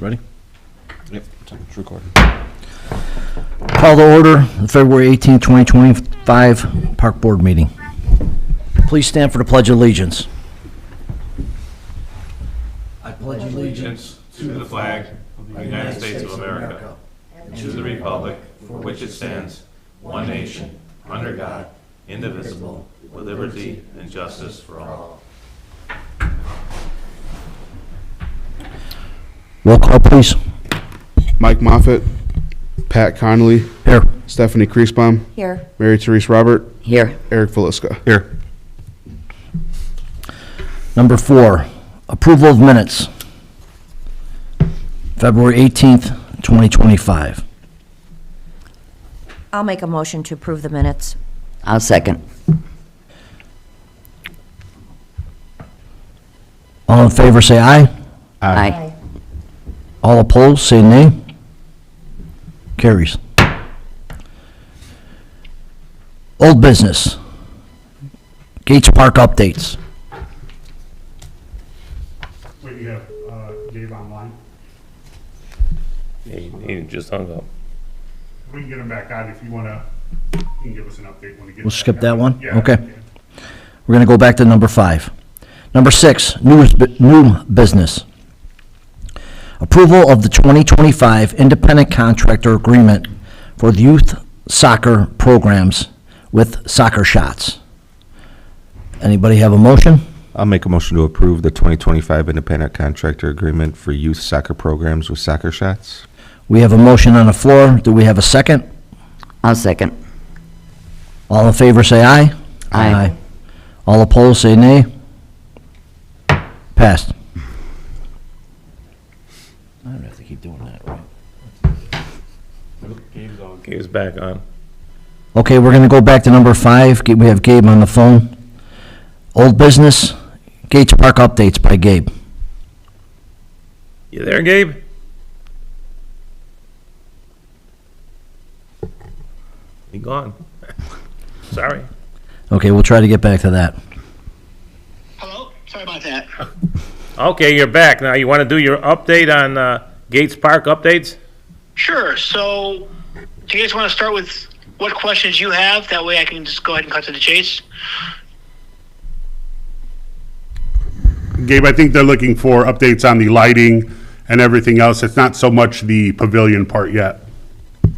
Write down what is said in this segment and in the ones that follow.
Ready? Yep, it's recording. Call to order the February 18, 2025 Park Board meeting. Please stand for the Pledge of Allegiance. I pledge allegiance To the flag of the United States of America, and to the republic for which it stands, one nation, under God, indivisible, with liberty and justice for all. Roll call, please. Mike Moffett, Pat Connolly, Here. Stephanie Kriesbaum, Here. Mary Therese Robert, Here. Eric Faliska. Here. Number 4, approval of minutes. February 18th, 2025. I'll make a motion to approve the minutes. I'll second. All in favor, say aye. Aye. All opposed, say nay. Carries. Old business. Gates Park updates. Wait, you have Dave online? He just hung up. We can get him back on if you want to, you can give us an update when he gets We'll back skip on. that one? Yeah. Okay. We're going to go back to number 5. Number 6, new business. Approval of the 2025 independent contractor agreement for the youth soccer programs with Soccer Shots. Anybody have a motion? I'll make a motion to approve the 2025 independent contractor agreement for youth soccer programs with Soccer Shots. We have a motion on the floor. Do we have a second? I'll second. All in favor, say aye. Aye. All opposed, say nay. Passed. I don't have to keep doing that, right? Gabe's back on. Okay, we're gonna go back to number 5. We have Gabe on the phone. Old business, Gates Park updates by Gabe. You there, Gabe? He gone. Sorry. Okay, we'll try to get back to that. Hello? Sorry about that. Okay, you're back. Now, you want to do your update on Gates Park updates? Sure. So, do you guys want to start with what questions you have? That way I can just go ahead and cut to the chase. Gabe, I think they're looking for updates on the lighting and everything else. It's not so much the pavilion part yet.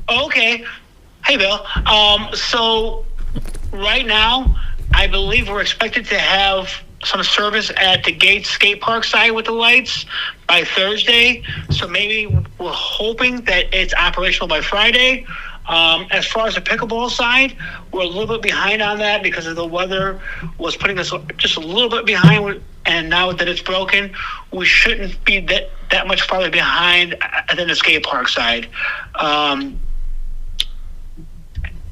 Okay. Hey, Bill. So, right now, I believe we're expected to have some service at the Gates skate park side with the lights by Thursday. So maybe we're hoping that it's operational by Friday. As far as the pickleball side, we're a little bit behind on that because of the weather was putting us just a little bit behind. And now that it's broken, we shouldn't be that much farther behind than the skate park side.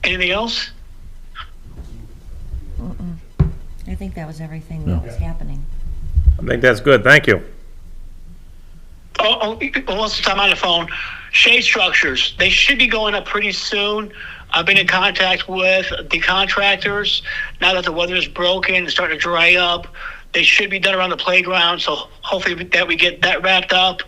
Anything else? I think that was everything that was happening. I think that's good. Thank you. Once I'm on the phone, shade structures, they should be going up pretty soon. I've been in contact with the contractors. Now that the weather is broken and starting to dry up, they should be done around the playground, so hopefully that we get that wrapped up.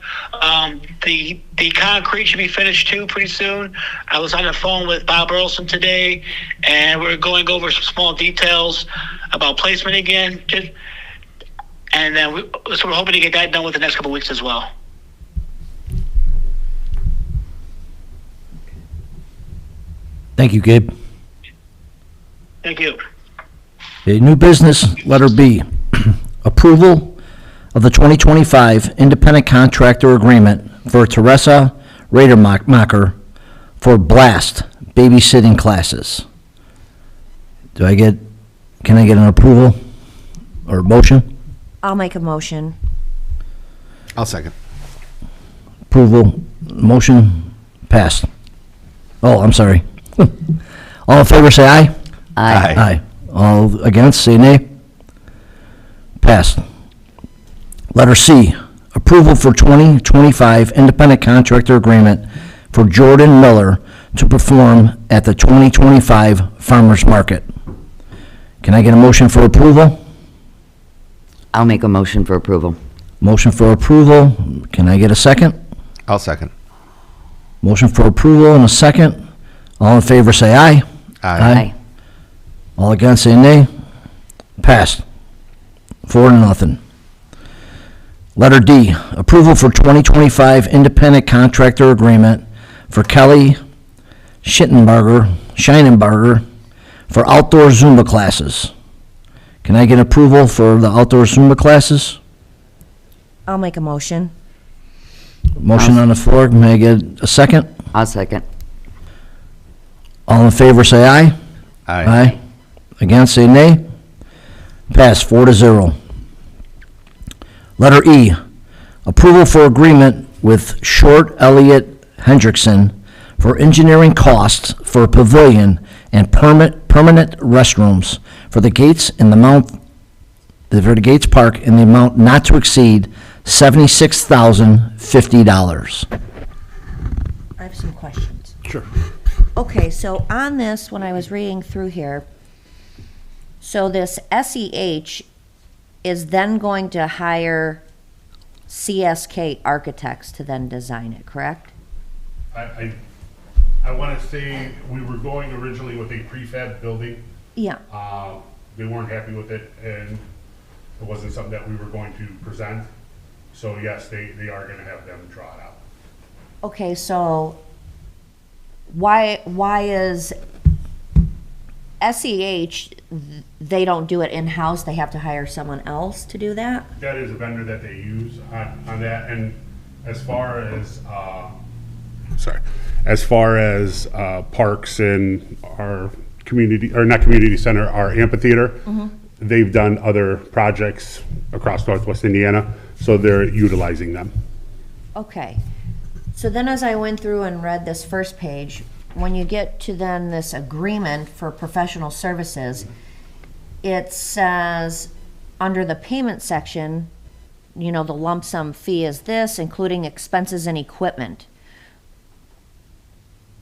The concrete should be finished too pretty soon. I was on the phone with Bob Burleson today, and we're going over some small details about placement again. And then so we're hoping to get that done within the next couple of weeks as well. Thank you, Gabe. Thank you. Okay, new business, letter B. Approval of the 2025 independent contractor agreement for Teresa Radermacher for BLAST babysitting classes. Can I get an approval or motion? I'll make a motion. I'll second. Approval, motion, passed. Oh, I'm sorry. All in favor, say aye. Aye. Aye. All against, say nay. Passed. Letter C, approval for 2025 independent contractor agreement for Jordan Miller to perform at the 2025 Farmers Market. Can I get a motion for approval? I'll make a motion for approval. Motion for approval. Can I get a second? I'll second. Motion for approval and a second. All in favor, say aye. Aye. All against, say nay. Passed. 4-0. Letter D, approval for 2025 independent contractor agreement for Kelly Scheinenberger for outdoor Zumba classes. Can I get approval for the outdoor Zumba classes? I'll make a motion. Motion on the floor, may I get a second? I'll second. All in favor, say aye. Against, say nay. Pass 4-0. Letter E, approval for agreement with Short Elliott Hendrickson for engineering costs for a pavilion and permanent restrooms for the Gates Park in the amount not to exceed $76,050. I have some questions. Sure. Okay, so on this, when I was reading through here, so this SEH is then going to hire CSK architects to then design it, correct? I want to say we were going originally with a prefab building. Yeah. They weren't happy with it, and it wasn't something that we were going to present. So yes, they are going to have them draw it out. Okay, so why is SEH, they don't do it in-house, they have to hire someone else to do that? That is a vendor that they use on that, and as far as, parks and our community, or not community center, our amphitheater, they've done other projects across Northwest Indiana, so they're utilizing them. Okay. So then as I went through and read this first page, when you get to then this agreement for professional services, it says, under the payment section, the lump sum fee is this, including expenses and equipment.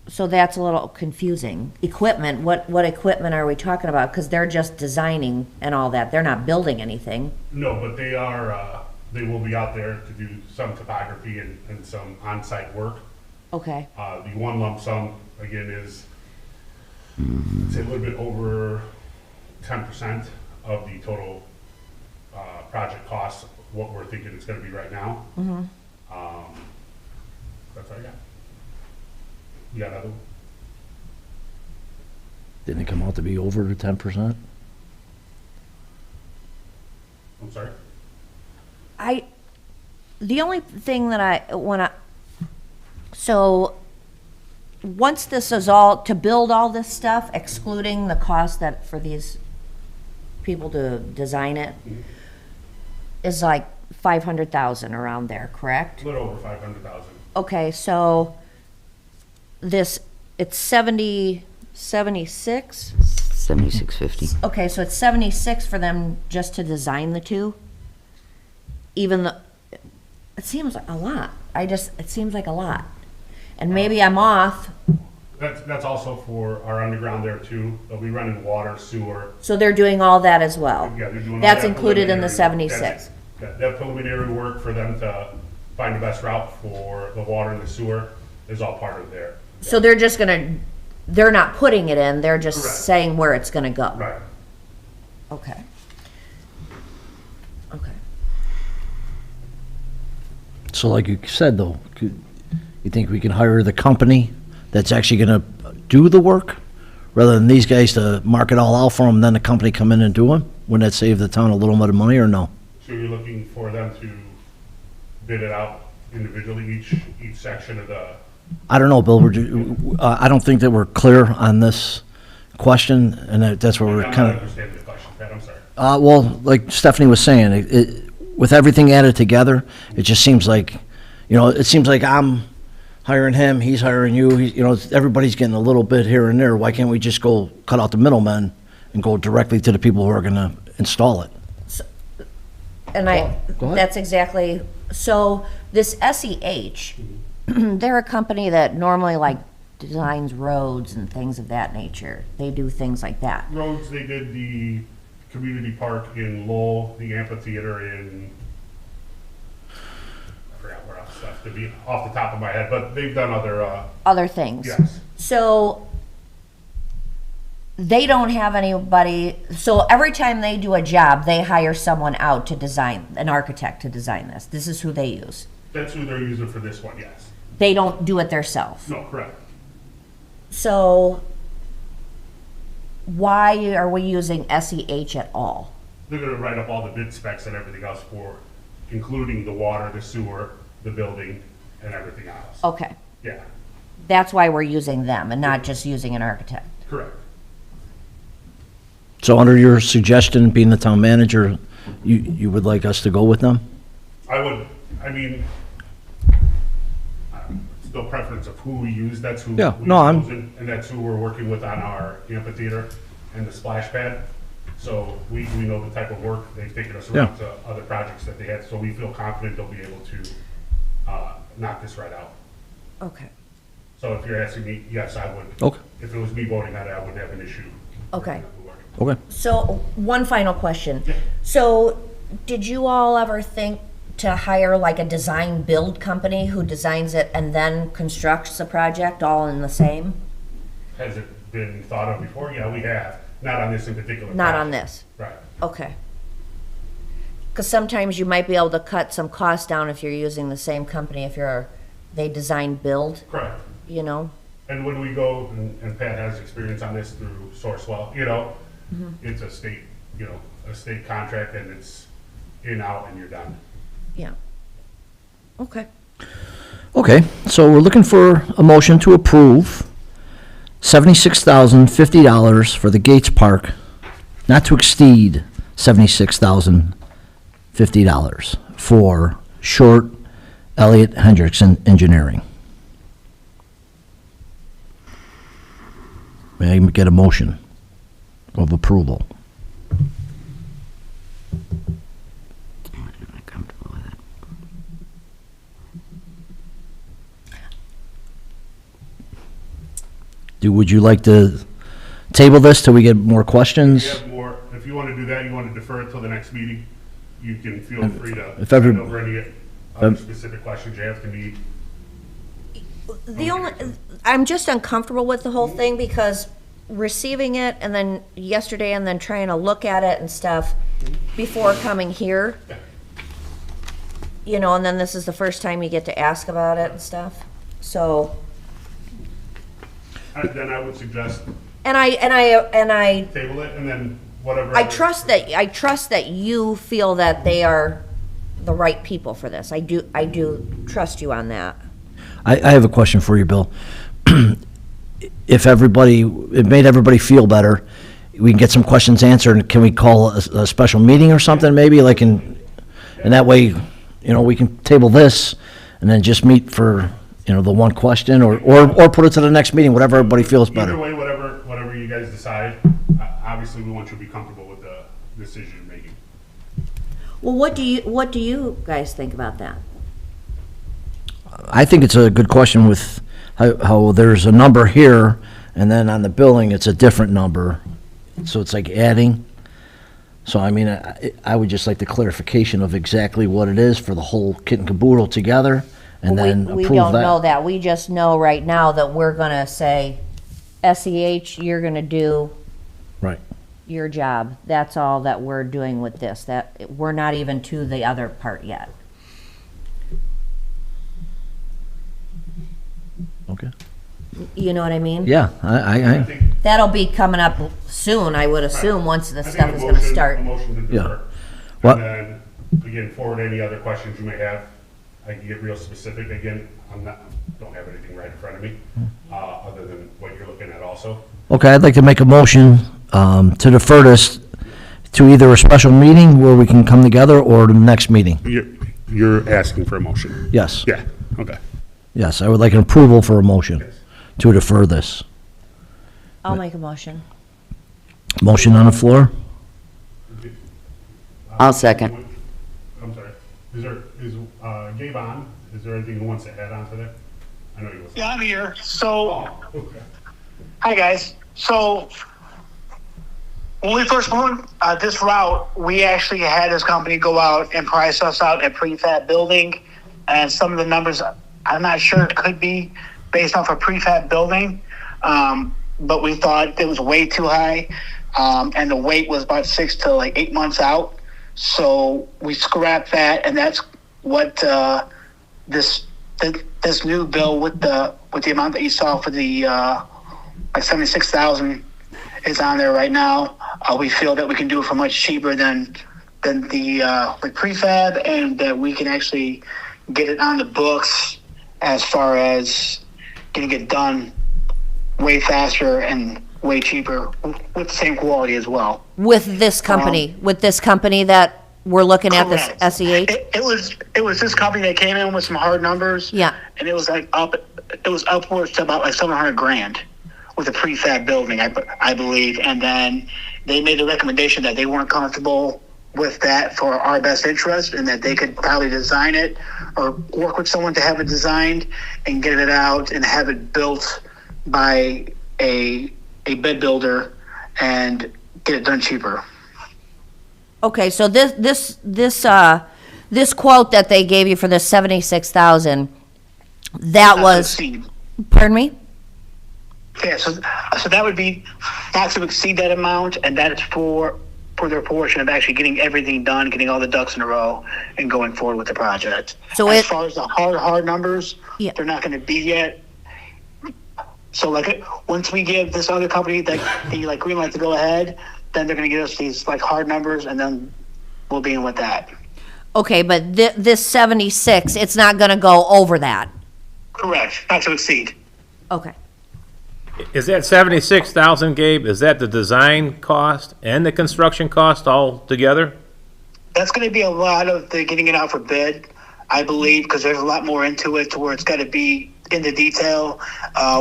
So that's a little confusing. Equipment, what equipment are we talking about? Because they're just designing and all that. They're not building anything. No, but they are, they will be out there to do some topography and some on-site work. Okay. The one lump sum, again, is, I'd say a little bit over 10% of the total project cost, what we're thinking it's gonna be right now. That's all I got. You got another one? Didn't it come out to be over the 10%? I'm sorry? The only thing that I want to, so once this is all, to build all this stuff, excluding the cost that for these people to design it, is like 500,000 around there, correct? A little over 500,000. Okay, so this, it's 76? 7650. Okay, so it's 76 for them just to design the two? Even though, it seems like a lot. It seems like a lot. And maybe I'm off, That's also for our underground there too. They'll be running water, sewer. so they're doing all that as well? Yeah, they're doing all That's that included in the preliminary- 76? That preliminary work for them to find the best route for the water and the sewer is all part of there. So they're just they're not putting it in, they're just Correct. saying where it's gonna go? Right. Okay. Okay. So like you said, though, you think we can hire the company that's actually gonna do the work, rather than these guys to mark it all out for them, then the company come in and do them? Wouldn't that save the town a little bit of money, or no? So you're looking for them to bid it out individually, each section of the, I don't know, Bill, I don't think that we're clear on this question, and that's where I'm we're not kind of, understanding the question, Pat, I'm sorry. well, like Stephanie was saying, with everything added together, it just seems like, it seems like I'm hiring him, he's hiring you, everybody's getting a little bit here and there. Why can't we just go cut out the middlemen and go directly to the people who are gonna install it? And Go ahead. that's exactly, so this SEH, they're a company that normally like designs roads and things of that nature. They do things like that. Roads, they did the community park in Lowell, the amphitheater in, I forgot where else. stuff to be off the top of my head, but they've done other things. yes. So they don't have anybody, so every time they do a job, they hire someone out to design, an architect to design this. This is who they use. That's who they're using for this one, yes. They don't do it themselves. No, correct. So why are we using SEH at all? They're gonna write up all the bid specs and everything else for, including the water, the sewer, the building, and everything else. Okay, Yeah, that's why we're using them and not just using an architect. correct. So under your suggestion, being the town manager, you would like us to go with them? I would, I mean, still preference of who we use, that's who. Yeah, we've no, I'm- chosen, and that's who we're working with on our amphitheater and the splash pad. So we know the type of work, they've taken us around to other projects that they had, so we feel confident they'll be able to, knock this right out. Okay. So if you're asking me, yes, I would. Okay. If it was me voting on it, I wouldn't have an issue. Okay. Okay. So, one final question. Yeah. So, did you all ever think to hire like a design build company who designs it and then constructs the project all in the same? Has it been thought of before? Yeah, we have. Not on this in particular. Not on project. this? Right. Okay. Because sometimes you might be able to cut some costs down if you're using the same company, if they design build, Correct. you know? And when we go, and Pat has experience on this through Sourcewell, it's a state, a state contract, and it's in, out, and you're done. Yeah. Okay. Okay, so we're looking for a motion to approve $76,050 for the Gates Park, not to exceed $76,050 for Short Elliott Hendrickson Engineering. May I get a motion of approval? I'm not comfortable with it. Would you like to table this till we get more If questions? you have more, if you want to do that, you want to defer it till the next meeting, you can feel free to if every- send over any other specific questions you have to me. The only, I'm just uncomfortable with the whole thing because receiving it and then yesterday and then trying to look at it and stuff before coming here, and then this is the first time you get to ask about it and stuff. So, Then I would suggest and I table it, and then whatever. I other- trust that you feel that they are the right people for this. I do trust you on that. I have a question for you, Bill. If it made everybody feel better, we can get some questions answered, can we call a special meeting or something, maybe, and that way, we can table this, and then just meet for, the one question, or put it to the next meeting, whatever everybody feels Either better. way, whatever you guys decide, obviously we want you to be comfortable with the decision you're making. Well, what do you guys think about that? I think it's a good question with how there's a number here, and then on the billing, it's a different number, so it's like adding. So, I would just like the clarification of exactly what it is for the whole kit and caboodle together, and then approve that. We don't know that. We just know right now that we're gonna say, SEH, you're gonna do Right. your job. That's all that we're doing with this. That, we're not even to the other part yet. Okay. You know what I mean? Yeah, I I think, That'll be coming up soon, I would assume, once the I think stuff a is gonna motion- start. A motion to Yeah. defer. What- And then, again, forward any other questions you may have. I can get real specific. Again, don't have anything right in front of me, other than what you're looking at also. Okay, I'd like to make a motion to defer this to either a special meeting where we can come together, or the next meeting. You're asking for a motion? Yes, Yeah, okay. yes, I would like an approval for a motion to defer this. I'll make a motion. Motion on the floor? I'll second. I'm sorry. Is Gabe on? Is there anything he wants to add on to that? I know he was. Yeah, I'm here. So, Oh, okay. hi guys. So, when we first went this route, we actually had this company go out and price us out a prefab building, and some of the numbers, I'm not sure it could be based off a prefab building, but we thought it was way too high, and the wait was about 6 to like 8 months out. So we scrapped that, and that's what this new bill with the amount that you saw for the like 76,000 is on there right now. We feel that we can do it for much cheaper than the like prefab, and that we can actually get it on the books as far as getting it done way faster and way cheaper with the same quality as well. With this company, that we're looking at, this Correct. SEH? It was this company that came in with some hard numbers. Yeah. And it was upwards to about like $700,000 with a prefab building, I believe. And then they made the recommendation that they weren't comfortable with that for our best interest, and that they could probably design it or work with someone to have it designed and get it out and have it built by a bed builder and get it done cheaper. Okay, so this quote that they gave you for the 76,000, that Not to was, exceed. pardon me? Yeah, so that would be not to exceed that amount, and that is for their portion of actually getting everything done, getting all the ducks in a row, and going forward with the project. So as it- far as the hard numbers, Yeah. they're not going to be yet. So like once we give this other company the like green light to go ahead, then they're going to give us these like hard numbers, and then we'll be in with that. Okay, but this 76, it's not gonna go over that? Correct, not to exceed. Okay. Is that 76,000, Gabe, is that the design cost and the construction cost all together? That's going to be a lot of the getting it out for bid, I believe, because there's a lot more into it to where it's got to be in the detail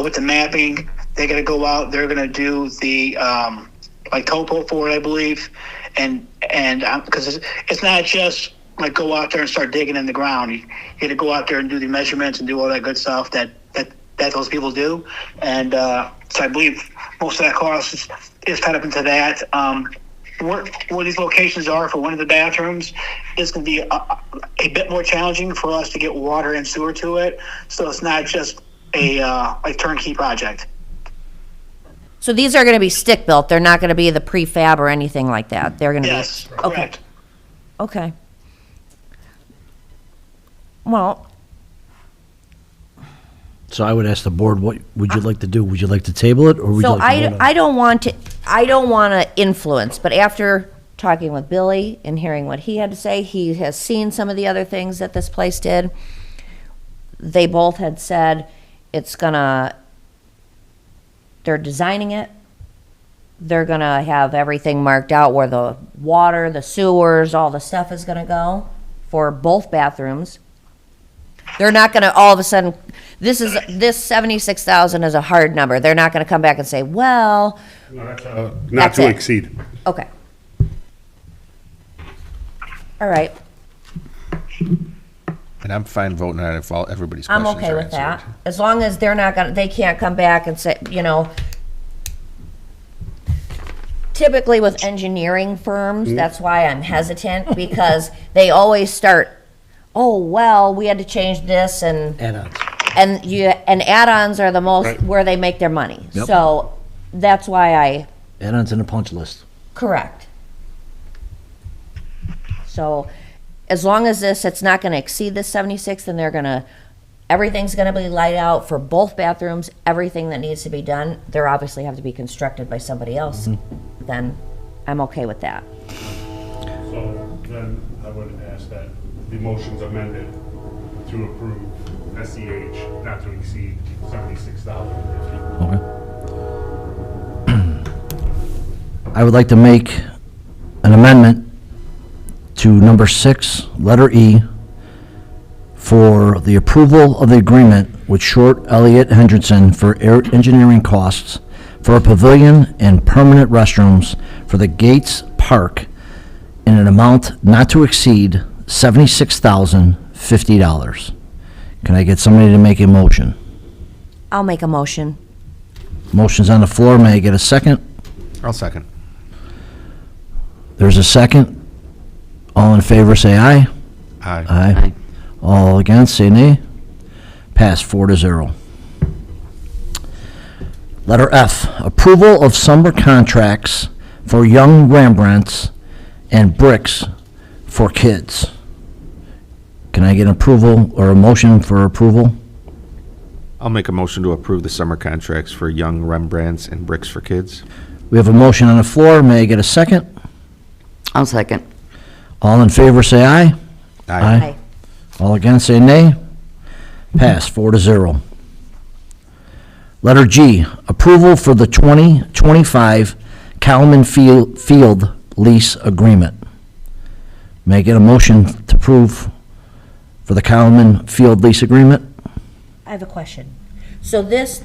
with the mapping. They're going to go out. They're going to do the like topo for it, I believe, and because it's not just like go out there and start digging in the ground. You got to go out there and do the measurements and do all that good stuff that those people do, and so I believe most of that cost is tied up into that. Where these locations are for one of the bathrooms is going to be a bit more challenging for us to get water and sewer to it. So it's not just a like turnkey project. So these are gonna be stick-built, they're not gonna be the prefab or anything like that? They're gonna be... Yes, Okay, correct. okay. Well, So I would ask the board, what would you like to do? Would you like to table it, or would you so like to vote on it? I don't want to influence, but after talking with Billy and hearing what he had to say, he has seen some of the other things that this place did. They both had said they're designing it. They're gonna have everything marked out where the water, the sewers, all the stuff is gonna go for both bathrooms. They're not gonna all of a sudden, this 76,000 is a hard number. They're not gonna come back and say, well, No, that's Not not That's to it. exceed. okay. All right, And I'm fine voting on it if everybody's I'm questions okay are with that. answered. As long as they can't come back and say, typically with engineering firms, that's why I'm hesitant, because they always start, oh, well, we had to change this, and Add-ons. and add-ons are the most, Right. where they make their money. Yep. So that's why Add-ons in the punch list. correct. So as long as it's not gonna exceed the 76, then everything's gonna be light out for both bathrooms, everything that needs to be done. They're obviously have to be constructed by somebody else. Then I'm okay with that. So then I would ask that the motion's amended to approve SEH not to exceed 76,050. Okay. I would like to make an amendment to number 6, letter E, for the approval of the agreement with Short Elliott Hendrickson for engineering costs for a pavilion and permanent restrooms for the Gates Park in an amount not to exceed $76,050. Can I get somebody to make a motion? I'll make a motion. Motion's on the floor. May I get a second? I'll second. There's a second. All in favor, say aye. Aye. Aye. All against, say nay. Passed 4-0. Letter F, approval of summer contracts for Young Rembrandts and Bricks for Kids. Can I get approval or a motion for approval? I'll make a motion to approve the summer contracts for Young Rembrandts and Bricks for Kids. We have a motion on the floor. May I get a second? I'll second. All in favor, say aye. Aye. All against, say nay. Pass 4-0. Letter G, approval for the 2025 Calman Field lease agreement. May I get a motion to approve for the Calman Field lease agreement? I have a question. So this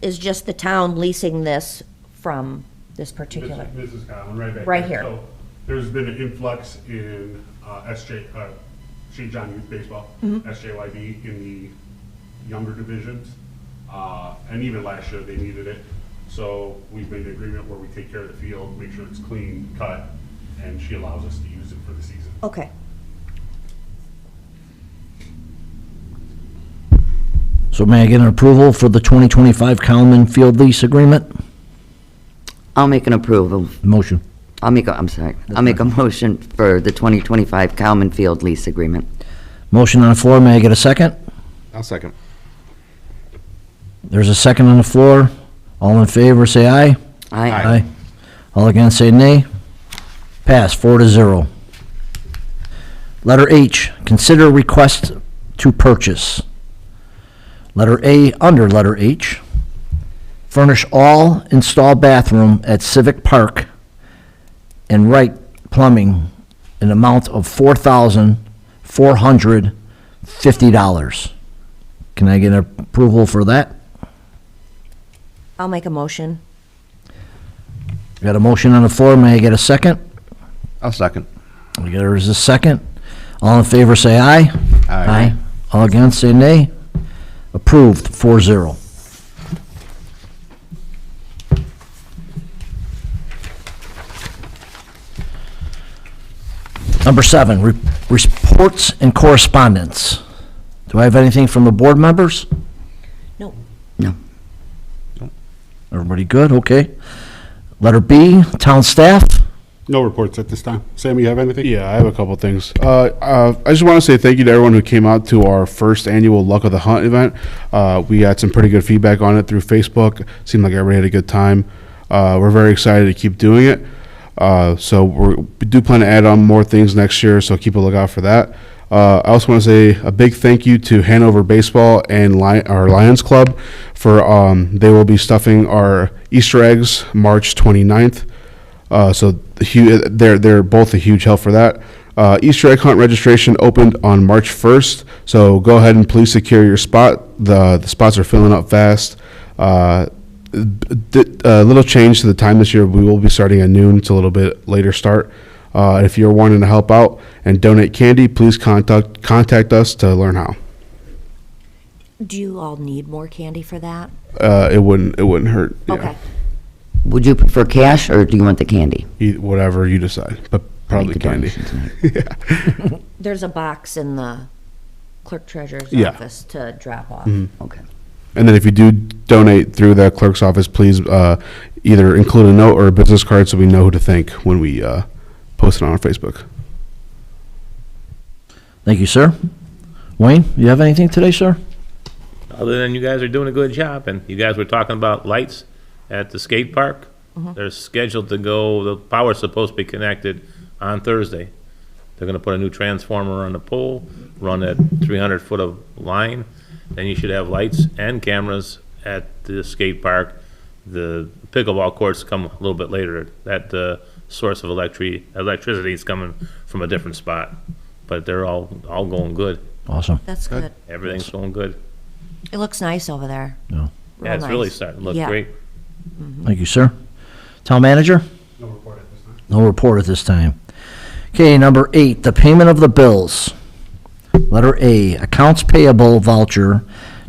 is just the town leasing this from this particular? This is Colin, right back Right there. here. So there's been an influx in St. John Youth Baseball, Mm-hmm. SJYB, in the younger divisions. And even last year, they needed it. So we've made an agreement where we take care of the field, make sure it's clean, cut, and she allows us to use it for the season. Okay. So may I get an approval for the 2025 Calman Field lease agreement? I'll make an approval. Motion. I'll make a motion for the 2025 Calman Field lease agreement. Motion on the floor. May I get a second? I'll second. There's a second on the floor. All in favor, say aye. Aye. All against, say nay. Pass 4-0. Letter H, consider request to purchase. Letter A, under letter H, furnish all installed bathroom at Civic Park and Wright Plumbing in amount of $4,450. Can I get approval for that? I'll make a motion. Got a motion on the floor. May I get a second? I'll second. There is a second. All in favor, say aye. Aye. All against, say nay. Approved, 4-0. Number 7, reports and correspondence. Do I have anything from the board members? No. No. Everybody good? Okay. Letter B, town staff. No reports at this time. Sam, you have anything? Yeah, I have a couple things. I just want to say thank you to everyone who came out to our first annual Luck of the Hunt event. We had some pretty good feedback on it through Facebook. Seemed like everybody had a good time. We're very excited to keep doing it. So we do plan to add on more things next year, so keep a lookout for that. I also want to say a big thank you to Hanover Baseball and our Lions Club for they will be stuffing our Easter eggs March 29th. So they're both a huge help for that. Easter egg hunt registration opened on March 1st, so go ahead and please secure your spot. The spots are filling up fast. A little change to the time this year. We will be starting at noon. It's a little bit later start. If you're wanting to help out and donate candy, please contact us to learn how. Do you all need more candy for that? It wouldn't hurt. Yeah. Okay. Would you prefer cash, or do you want the candy? Whatever you decide, but probably Make the candy. donation tonight. There's a box in the clerk treasurer's Yeah. office to drop off. Okay. And then if you do donate through the clerk's office, please either include a note or a business card so we know who to thank when we post it on our Facebook. Thank you, sir. Wayne, you have anything today, sir? Other than you guys are doing a good job, and you guys were talking about lights at the skate park. They're scheduled to go, the power's supposed to be connected on Thursday. They're gonna put a new transformer on the pole, run that 300 foot of line, then you should have lights and cameras at the skate park. The pickleball courts come a little bit later. That source of electricity is coming from a different spot, but they're all going good. Awesome. That's good. Everything's going good. It looks nice over there. Yeah. Yeah, it's really nice. starting to look Yeah. great. Thank you, sir. Town manager? No report at this time. No report at this time. Okay, number 8, the payment of the bills. Letter A, accounts payable voucher,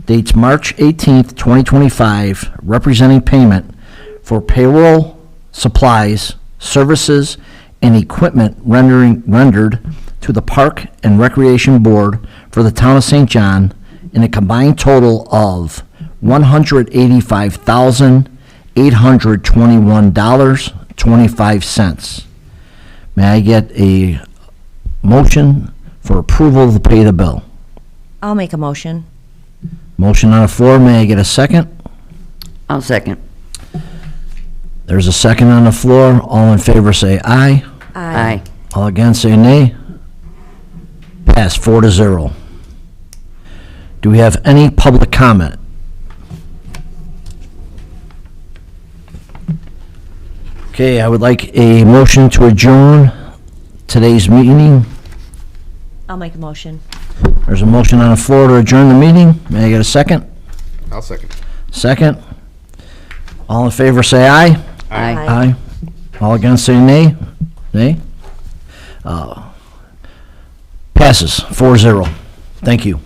dates March 18th, 2025, representing payment for payroll, supplies, services, and equipment rendered to the Park and Recreation Board for the town of St. John in a combined total of $185,821.25. May I get a motion for approval to pay the bill? I'll make a motion. Motion on the floor, may I get a second? I'll second. There's a second on the floor. All in favor say aye. Aye. All against say nay. Pass 4-0. Do we have any public comment? Okay, I would like a motion to adjourn today's meeting. I'll make a motion. There's a motion on the floor to adjourn the meeting. May I get a second? I'll second. Second. All in favor say aye. Aye. Aye. All against say nay. Nay. Passes 4-0. Thank you.